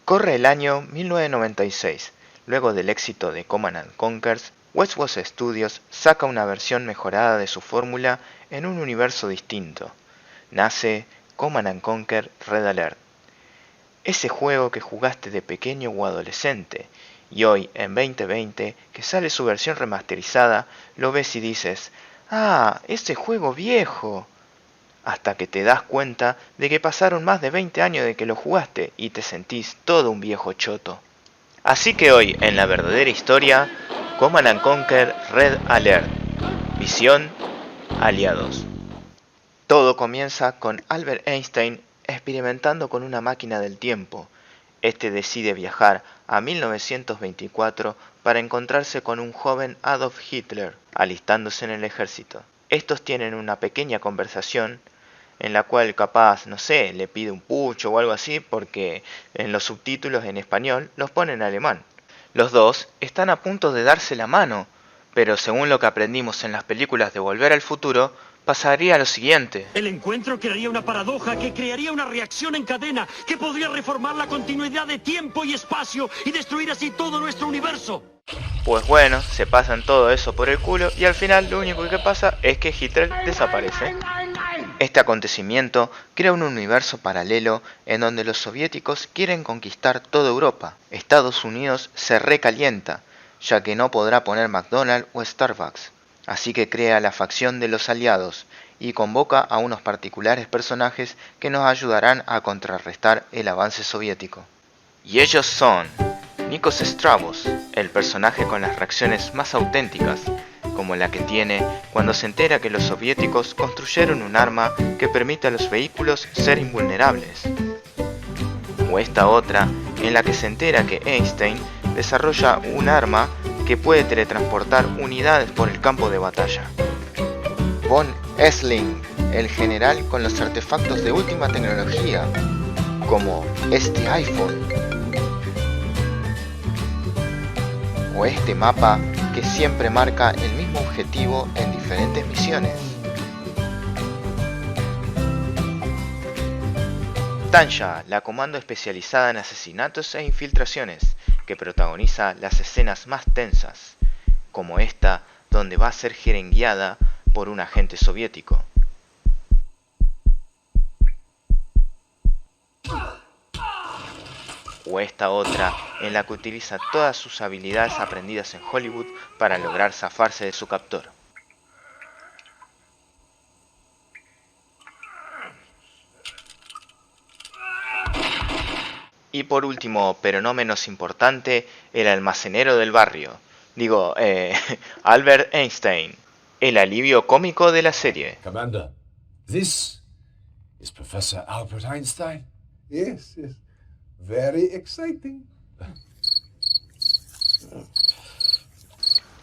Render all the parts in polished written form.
Corre el año 1996. Luego del éxito de Command & Conquer, Westwood Studios saca una versión mejorada de su fórmula en un universo distinto. Nace Command & Conquer Red Alert. Ese juego que jugaste de pequeño o adolescente, y hoy, en 2020, que sale su versión remasterizada, lo ves y dices, ¡ah, ese juego viejo! Hasta que te das cuenta de que pasaron más de 20 años de que lo jugaste y te sentís todo un viejo choto. Así que hoy, en la verdadera historia, Command & Conquer Red Alert. Misión: Aliados. Todo comienza con Albert Einstein experimentando con una máquina del tiempo. Este decide viajar a 1924 para encontrarse con un joven Adolf Hitler, alistándose en el ejército. Estos tienen una pequeña conversación en la cual capaz, no sé, le pide un pucho o algo así porque en los subtítulos en español los pone en alemán. Los dos están a punto de darse la mano, pero según lo que aprendimos en las películas de Volver al Futuro, pasaría lo siguiente. El encuentro crearía una paradoja que crearía una reacción en cadena que podría reformar la continuidad de tiempo y espacio y destruir así todo nuestro universo. Pues bueno, se pasan todo eso por el culo y al final lo único que pasa es que Hitler desaparece. Este acontecimiento crea un universo paralelo en donde los soviéticos quieren conquistar toda Europa. Estados Unidos se recalienta, ya que no podrá poner McDonald's o Starbucks. Así que crea la facción de los aliados y convoca a unos particulares personajes que nos ayudarán a contrarrestar el avance soviético. Y ellos son Nikos Stravos, el personaje con las reacciones más auténticas, como la que tiene cuando se entera que los soviéticos construyeron un arma que permite a los vehículos ser invulnerables. O esta otra, en la que se entera que Einstein desarrolla un arma que puede teletransportar unidades por el campo de batalla. Von Essling, el general con los artefactos de última tecnología, como este iPhone. O este mapa que siempre marca el mismo objetivo en diferentes misiones. Tanya, la comando especializada en asesinatos e infiltraciones, que protagoniza las escenas más tensas, como esta donde va a ser jeringueada por un agente soviético. O esta otra, en la que utiliza todas sus habilidades aprendidas en Hollywood para lograr zafarse de su captor. Y por último, pero no menos importante, el almacenero del barrio. Albert Einstein, el alivio cómico de la serie. Commander, this is Professor Albert Einstein. Yes. Very exciting.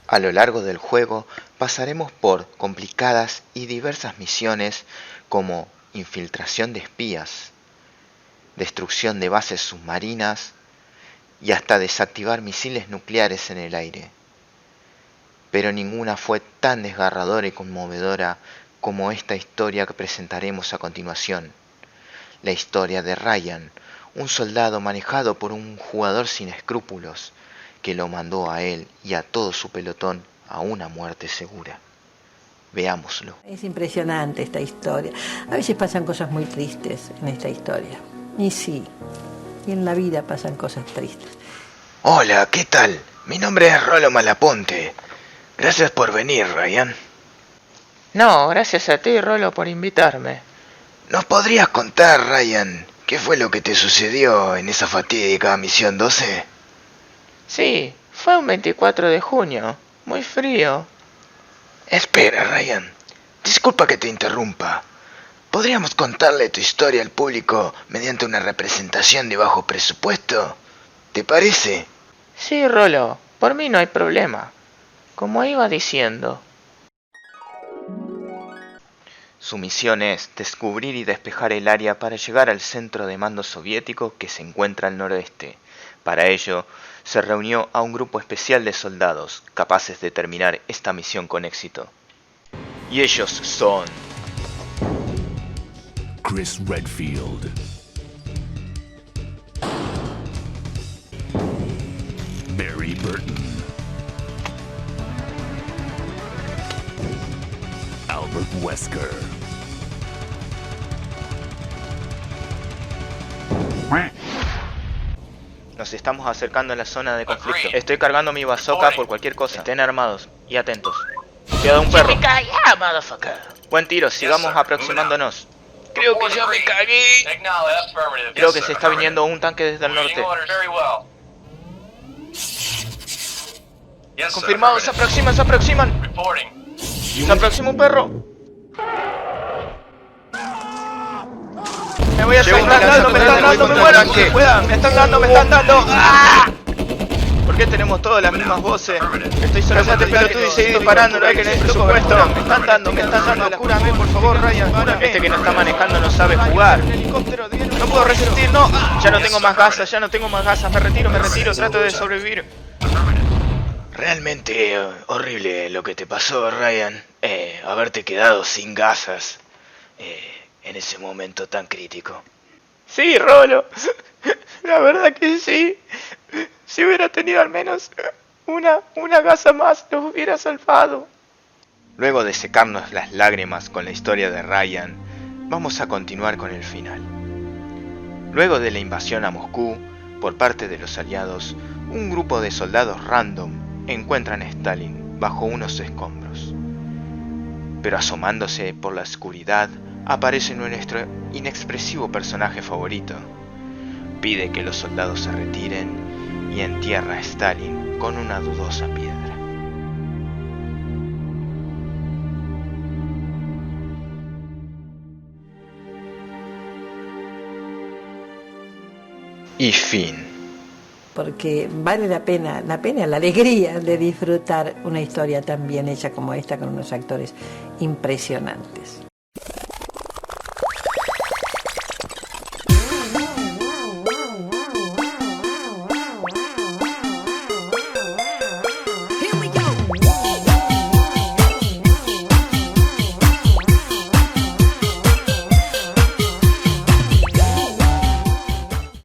A lo largo del juego pasaremos por complicadas y diversas misiones como infiltración de espías, destrucción de bases submarinas y hasta desactivar misiles nucleares en el aire. Pero ninguna fue tan desgarradora y conmovedora como esta historia que presentaremos a continuación. La historia de Ryan, un soldado manejado por un jugador sin escrúpulos, que lo mandó a él y a todo su pelotón a una muerte segura. Veámoslo. Es impresionante esta historia. A veces pasan cosas muy tristes en esta historia. Y sí, y en la vida pasan cosas tristes. Hola, ¿qué tal? Mi nombre es Rolo Malaponte. Gracias por venir, Ryan. No, gracias a ti, Rolo, por invitarme. ¿Nos podrías contar, Ryan, qué fue lo que te sucedió en esa fatídica misión 12? Sí, fue un 24 de junio, muy frío. Espera, Ryan, disculpa que te interrumpa. ¿Podríamos contarle tu historia al público mediante una representación de bajo presupuesto? ¿Te parece? Sí, Rolo, por mí no hay problema. Como iba diciendo. Su misión es descubrir y despejar el área para llegar al centro de mando soviético que se encuentra al noroeste. Para ello, se reunió a un grupo especial de soldados capaces de terminar esta misión con éxito. Y ellos son... Chris Redfield, Burton. Albert Wesker. Nos estamos acercando a la zona de conflicto. Estoy cargando mi bazooka por cualquier cosa. Estén armados y atentos. Cuidado, un perro. Buen tiro, sigamos aproximándonos. Creo que ya me cagué. Creo que se está viniendo un tanque desde el norte. Confirmado, se aproximan, se aproximan. Se aproxima un perro. Me voy a salir, me están dando, me muero, me están dando. ¡Ah! ¿Por qué tenemos todas las mismas voces? Estoy solo. Cállate, pelotudo, y seguí disparando, no hay que tener presupuesto. Me están dando, cúrame, por favor, Ryan, cúrame. Este que no está manejando no sabe jugar. No puedo resistir, no. Ya no tengo más gasas, me retiro, trato de sobrevivir. Realmente horrible lo que te pasó, Ryan. Haberte quedado sin gasas en ese momento tan crítico. Sí, Rolo. La verdad que sí. Si hubiera tenido al menos una gasa más, los hubiera salvado. Luego de secarnos las lágrimas con la historia de Ryan, vamos a continuar con el final. Luego de la invasión a Moscú por parte de los aliados, un grupo de soldados random encuentran a Stalin bajo unos escombros. Pero asomándose por la oscuridad, aparece nuestro inexpresivo personaje favorito. Pide que los soldados se retiren y entierra a Stalin con una dudosa piedra. Y fin. Porque vale la pena, la alegría de disfrutar una historia tan bien hecha como esta, con unos actores impresionantes.